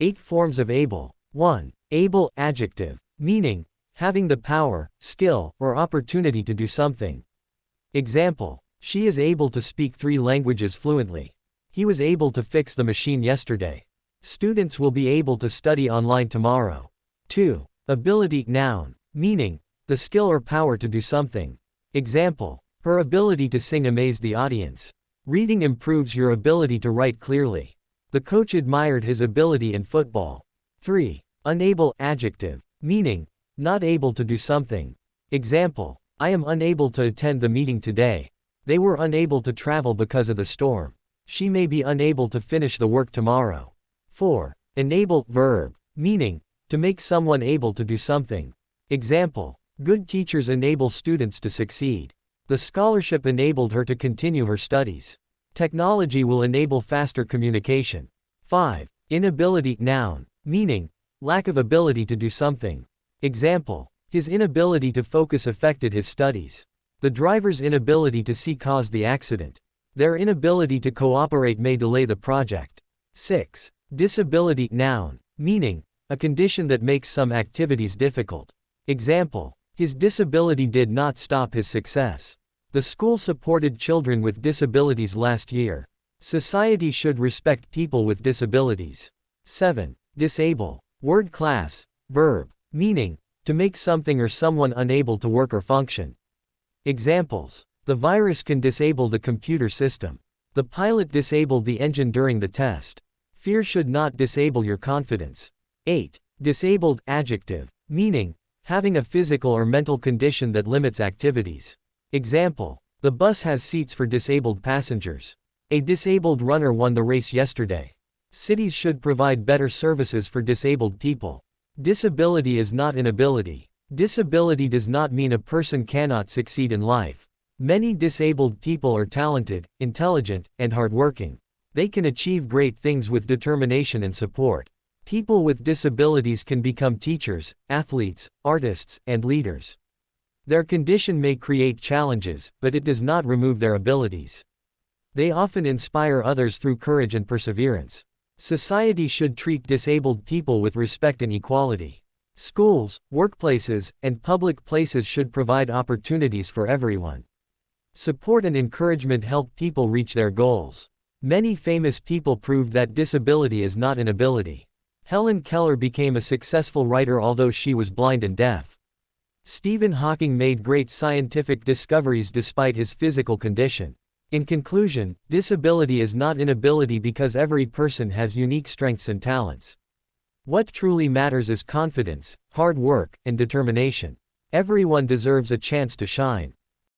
8 forms of able. 1. Able, adjective, meaning, having the power, skill, or opportunity to do something. Example, she is able to speak 3 languages fluently. He was able to fix the machine yesterday. Students will be able to study online tomorrow. 2. Ability, noun, meaning, the skill or power to do something. Example, her ability to sing amazed the audience. Reading improves your ability to write clearly. The coach admired his ability in football. 3. Unable, adjective, meaning, not able to do something. Example, I am unable to attend the meeting today. They were unable to travel because of the storm. She may be unable to finish the work tomorrow. 4. Enable, verb, meaning, to make someone able to do something. Example, good teachers enable students to succeed. The scholarship enabled her to continue her studies. Technology will enable faster communication. 5. Inability, noun, meaning, lack of ability to do something. Example, his inability to focus affected his studies. The driver's inability to see caused the accident. Their inability to cooperate may delay the project. 6. Disability, noun, meaning, a condition that makes some activities difficult. Example, his disability did not stop his success. The school supported children with disabilities last year. Society should respect people with disabilities. 7. Disable, word, class, verb, meaning, to make something or someone unable to work or function. Examples, the virus can disable the computer system. The pilot disabled the engine during the test. Fear should not disable your confidence. 8. Disabled, adjective, meaning, having a physical or mental condition that limits activities. Example, the bus has seats for disabled passengers. A disabled runner won the race yesterday. Cities should provide better services for disabled people. Disability is not inability. Disability does not mean a person cannot succeed in life. Many disabled people are talented, intelligent, and hardworking. They can achieve great things with determination and support. People with disabilities can become teachers, athletes, artists, and leaders. Their condition may create challenges, but it does not remove their abilities. They often inspire others through courage and perseverance. Society should treat disabled people with respect and equality. Schools, workplaces, and public places should provide opportunities for everyone. Support and encouragement help people reach their goals. Many famous people proved that disability is not inability. Helen Keller became a successful writer although she was blind and deaf. Stephen Hawking made great scientific discoveries despite his physical condition. In conclusion, disability is not inability because every person has unique strengths and talents. What truly matters is confidence, hard work, and determination. Everyone deserves a chance to shine.